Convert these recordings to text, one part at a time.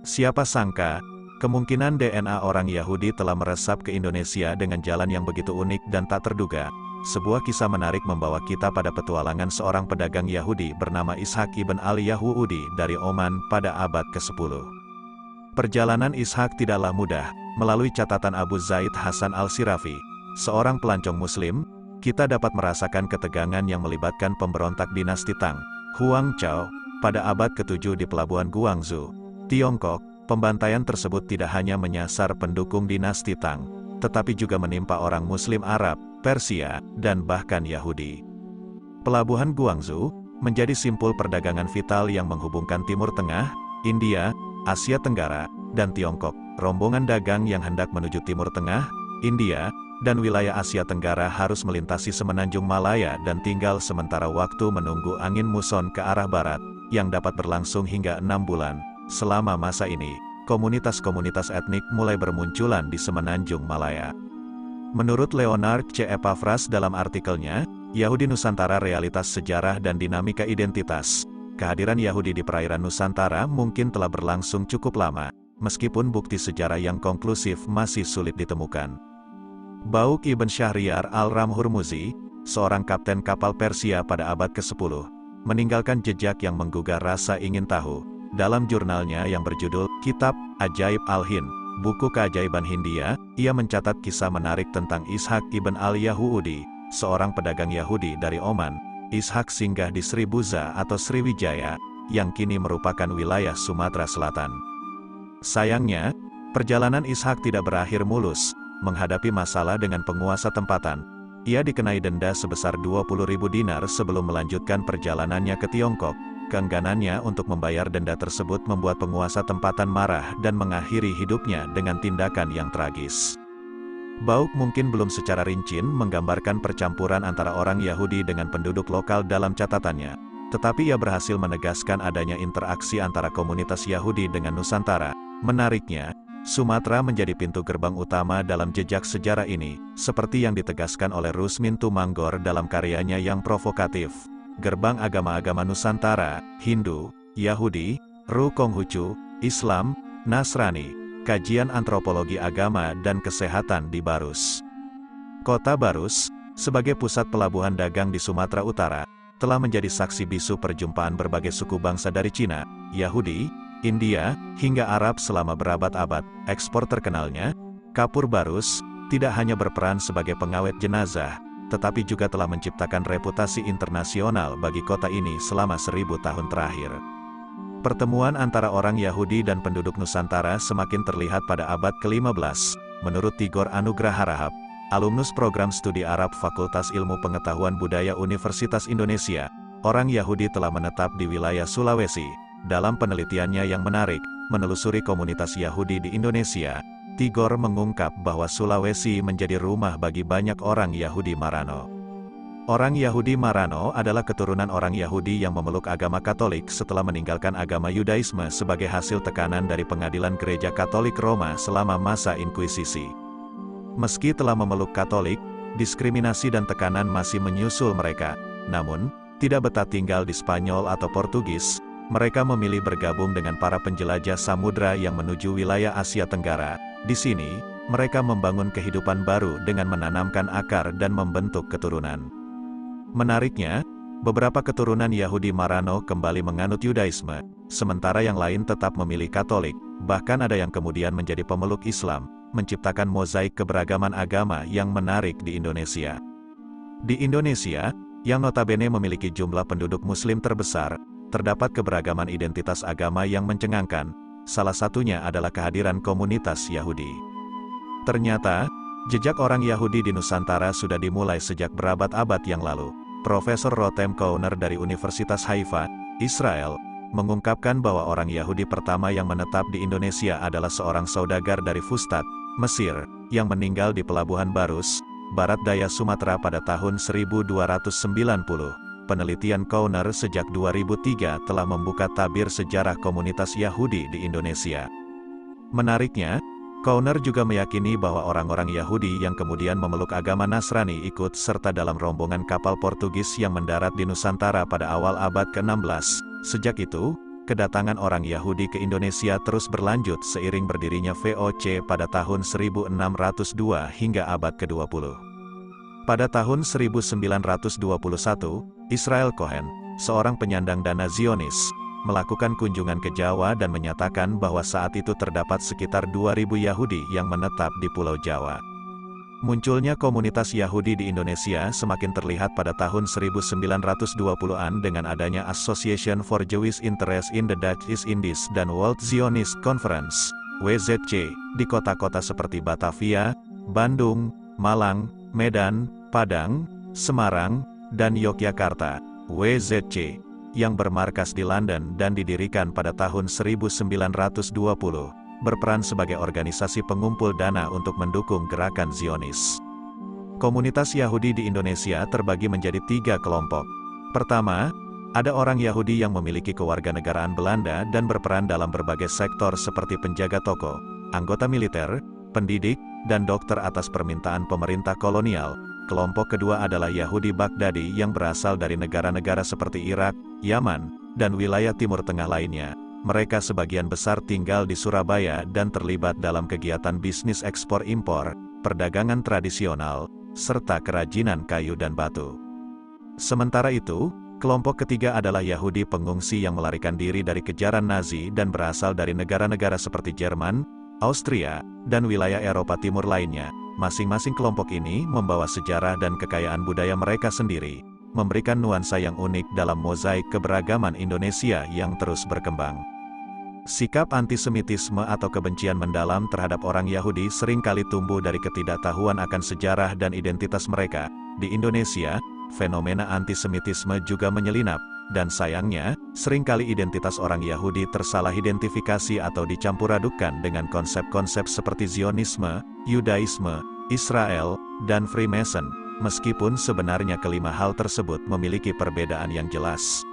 Siapa sangka, kemungkinan DNA orang Yahudi telah meresap ke Indonesia dengan jalan yang begitu unik dan tak terduga. Sebuah kisah menarik membawa kita pada petualangan seorang pedagang Yahudi bernama Ishak ibn al-Yahudi dari Oman pada abad ke-10. Perjalanan Ishak tidaklah mudah. Melalui catatan Abu Zaid Hasan al-Sirafi, seorang pelancong Muslim, kita dapat merasakan ketegangan yang melibatkan pemberontak dinasti Tang, Huang Chao, pada abad ke-7 di pelabuhan Guangzhou, Tiongkok. Pembantaian tersebut tidak hanya menyasar pendukung dinasti Tang, tetapi juga menimpa orang Muslim Arab, Persia, dan bahkan Yahudi. Pelabuhan Guangzhou menjadi simpul perdagangan vital yang menghubungkan Timur Tengah, India, Asia Tenggara, dan Tiongkok. Rombongan dagang yang hendak menuju Timur Tengah, India, dan wilayah Asia Tenggara harus melintasi semenanjung Malaya dan tinggal sementara waktu menunggu angin muson ke arah barat, yang dapat berlangsung hingga 6 bulan. Selama masa ini, komunitas-komunitas etnik mulai bermunculan di semenanjung Malaya. Menurut Leonard C. Epaphras dalam artikelnya, Yahudi Nusantara Realitas Sejarah dan Dinamika Identitas, kehadiran Yahudi di perairan Nusantara mungkin telah berlangsung cukup lama, meskipun bukti sejarah yang konklusif masih sulit ditemukan. Bauk ibn Syahriar al-Ramhurmuzi, seorang kapten kapal Persia pada abad ke-10, meninggalkan jejak yang menggugah rasa ingin tahu. Dalam jurnalnya yang berjudul Kitab Ajaib Al-Hind, buku keajaiban Hindia, ia mencatat kisah menarik tentang Ishak ibn al-Yahudi, seorang pedagang Yahudi dari Oman. Ishak singgah di Sribuza atau Sriwijaya, yang kini merupakan wilayah Sumatera Selatan. Sayangnya, perjalanan Ishak tidak berakhir mulus. Menghadapi masalah dengan penguasa tempatan, ia dikenai denda sebesar 20.000 dinar sebelum melanjutkan perjalanannya ke Tiongkok. Keengganannya untuk membayar denda tersebut membuat penguasa tempatan marah dan mengakhiri hidupnya dengan tindakan yang tragis. Bauk mungkin belum secara rinci menggambarkan percampuran antara orang Yahudi dengan penduduk lokal dalam catatannya, tetapi ia berhasil menegaskan adanya interaksi antara komunitas Yahudi dengan Nusantara. Menariknya, Sumatera menjadi pintu gerbang utama dalam jejak sejarah ini, seperti yang ditegaskan oleh Rusmin Tumanggor dalam karyanya yang provokatif, Gerbang Agama-Agama Nusantara, Hindu, Yahudi, Ru Konghucu, Islam, Nasrani, Kajian Antropologi Agama dan Kesehatan di Barus. Kota Barus, sebagai pusat pelabuhan dagang di Sumatera Utara, telah menjadi saksi bisu perjumpaan berbagai suku bangsa dari Cina, Yahudi, India, hingga Arab selama berabad-abad. Ekspor terkenalnya, kapur Barus, tidak hanya berperan sebagai pengawet jenazah, tetapi juga telah menciptakan reputasi internasional bagi kota ini selama 1000 tahun terakhir. Pertemuan antara orang Yahudi dan penduduk Nusantara semakin terlihat pada abad ke-15. Menurut Tigor Anugrah Harahap, alumnus program studi Arab Fakultas Ilmu Pengetahuan Budaya Universitas Indonesia, orang Yahudi telah menetap di wilayah Sulawesi. Dalam penelitiannya yang menarik, menelusuri komunitas Yahudi di Indonesia, Tigor mengungkap bahwa Sulawesi menjadi rumah bagi banyak orang Yahudi Marano. Orang Yahudi Marano adalah keturunan orang Yahudi yang memeluk agama Katolik setelah meninggalkan agama Yudaisme sebagai hasil tekanan dari pengadilan Gereja Katolik Roma selama masa Inkuisisi. Meski telah memeluk Katolik, diskriminasi dan tekanan masih menyusul mereka. Namun, tidak betah tinggal di Spanyol atau Portugis, mereka memilih bergabung dengan para penjelajah samudra yang menuju wilayah Asia Tenggara. Di sini, mereka membangun kehidupan baru dengan menanamkan akar dan membentuk keturunan. Menariknya, beberapa keturunan Yahudi Marano kembali menganut Yudaisme, sementara yang lain tetap memilih Katolik, bahkan ada yang kemudian menjadi pemeluk Islam, menciptakan mozaik keberagaman agama yang menarik di Indonesia. Di Indonesia, yang notabene memiliki jumlah penduduk Muslim terbesar, terdapat keberagaman identitas agama yang mencengangkan. Salah satunya adalah kehadiran komunitas Yahudi. Ternyata, jejak orang Yahudi di Nusantara sudah dimulai sejak berabad-abad yang lalu. Profesor Rotem Kauner dari Universitas Haifa, Israel, mengungkapkan bahwa orang Yahudi pertama yang menetap di Indonesia adalah seorang saudagar dari Fustat, Mesir, yang meninggal di Pelabuhan Barus, Barat Daya Sumatera pada tahun 1290. Penelitian Kauner sejak 2003 telah membuka tabir sejarah komunitas Yahudi di Indonesia. Menariknya, Kauner juga meyakini bahwa orang-orang Yahudi yang kemudian memeluk agama Nasrani ikut serta dalam rombongan kapal Portugis yang mendarat di Nusantara pada awal abad ke-16. Sejak itu, kedatangan orang Yahudi ke Indonesia terus berlanjut seiring berdirinya VOC pada tahun 1602 hingga abad ke-20. Pada tahun 1921, Israel Cohen, seorang penyandang dana Zionis, melakukan kunjungan ke Jawa dan menyatakan bahwa saat itu terdapat sekitar 2.000 Yahudi yang menetap di Pulau Jawa. Munculnya komunitas Yahudi di Indonesia semakin terlihat pada tahun 1920-an dengan adanya Association for Jewish Interest in the Dutch East Indies dan World Zionist Conference, WZC, di kota-kota seperti Batavia, Bandung, Malang, Medan, Padang, Semarang, dan Yogyakarta. WZC, yang bermarkas di London dan didirikan pada tahun 1920, berperan sebagai organisasi pengumpul dana untuk mendukung gerakan Zionis. Komunitas Yahudi di Indonesia terbagi menjadi 3 kelompok. Pertama, ada orang Yahudi yang memiliki kewarganegaraan Belanda dan berperan dalam berbagai sektor seperti penjaga toko, anggota militer, pendidik, dan dokter atas permintaan pemerintah kolonial. Kelompok kedua adalah Yahudi Baghdadi yang berasal dari negara-negara seperti Irak, Yaman, dan wilayah Timur Tengah lainnya. Mereka sebagian besar tinggal di Surabaya dan terlibat dalam kegiatan bisnis ekspor-impor, perdagangan tradisional, serta kerajinan kayu dan batu. Sementara itu, kelompok ketiga adalah Yahudi pengungsi yang melarikan diri dari kejaran Nazi dan berasal dari negara-negara seperti Jerman, Austria, dan wilayah Eropa Timur lainnya. Masing-masing kelompok ini membawa sejarah dan kekayaan budaya mereka sendiri, memberikan nuansa yang unik dalam mozaik keberagaman Indonesia yang terus berkembang. Sikap antisemitisme atau kebencian mendalam terhadap orang Yahudi seringkali tumbuh dari ketidaktahuan akan sejarah dan identitas mereka. Di Indonesia, fenomena antisemitisme juga menyelinap, dan sayangnya, seringkali identitas orang Yahudi tersalah identifikasi atau dicampur-adukkan dengan konsep-konsep seperti Zionisme, Yudaisme, Israel, dan Freemason, meskipun sebenarnya kelima hal tersebut memiliki perbedaan yang jelas.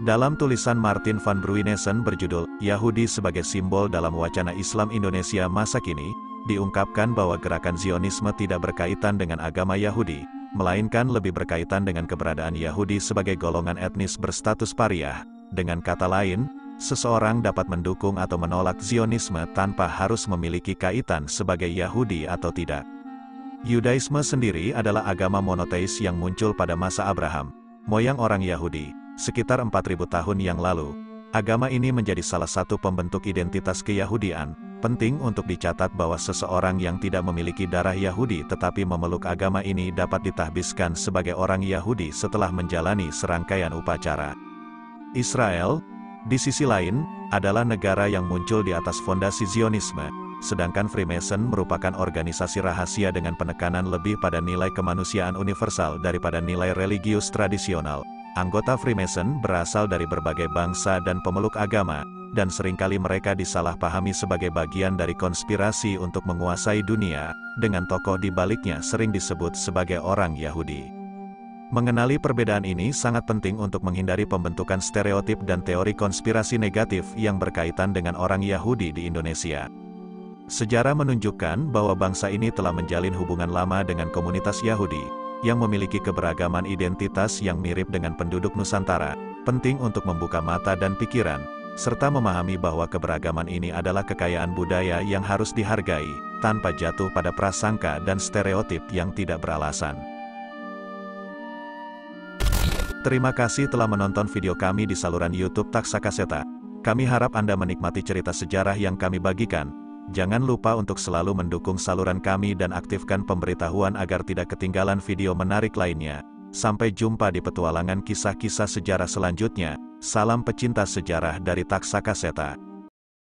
Dalam tulisan Martin van Bruynesen berjudul, Yahudi sebagai Simbol dalam Wacana Islam Indonesia Masa Kini, diungkapkan bahwa gerakan Zionisme tidak berkaitan dengan agama Yahudi, melainkan lebih berkaitan dengan keberadaan Yahudi sebagai golongan etnis berstatus pariah. Dengan kata lain, seseorang dapat mendukung atau menolak Zionisme tanpa harus memiliki kaitan sebagai Yahudi atau tidak. Yudaisme sendiri adalah agama monoteis yang muncul pada masa Abraham, moyang orang Yahudi, sekitar 4.000 tahun yang lalu. Agama ini menjadi salah satu pembentuk identitas keyahudian. Penting untuk dicatat bahwa seseorang yang tidak memiliki darah Yahudi tetapi memeluk agama ini dapat ditahbiskan sebagai orang Yahudi setelah menjalani serangkaian upacara. Israel, di sisi lain, adalah negara yang muncul di atas fondasi Zionisme, sedangkan Freemason merupakan organisasi rahasia dengan penekanan lebih pada nilai kemanusiaan universal daripada nilai religius tradisional. Anggota Freemason berasal dari berbagai bangsa dan pemeluk agama, dan seringkali mereka disalahpahami sebagai bagian dari konspirasi untuk menguasai dunia, dengan tokoh di baliknya sering disebut sebagai orang Yahudi. Mengenali perbedaan ini sangat penting untuk menghindari pembentukan stereotip dan teori konspirasi negatif yang berkaitan dengan orang Yahudi di Indonesia. Sejarah menunjukkan bahwa bangsa ini telah menjalin hubungan lama dengan komunitas Yahudi, yang memiliki keberagaman identitas yang mirip dengan penduduk Nusantara. Penting untuk membuka mata dan pikiran, serta memahami bahwa keberagaman ini adalah kekayaan budaya yang harus dihargai, tanpa jatuh pada prasangka dan stereotip yang tidak beralasan. Terima kasih telah menonton video kami di saluran YouTube Taksakaseta. Kami harap Anda menikmati cerita sejarah yang kami bagikan. Jangan lupa untuk selalu mendukung saluran kami dan aktifkan pemberitahuan agar tidak ketinggalan video menarik lainnya. Sampai jumpa di petualangan kisah-kisah sejarah selanjutnya. Salam pecinta sejarah dari Taksakaseta.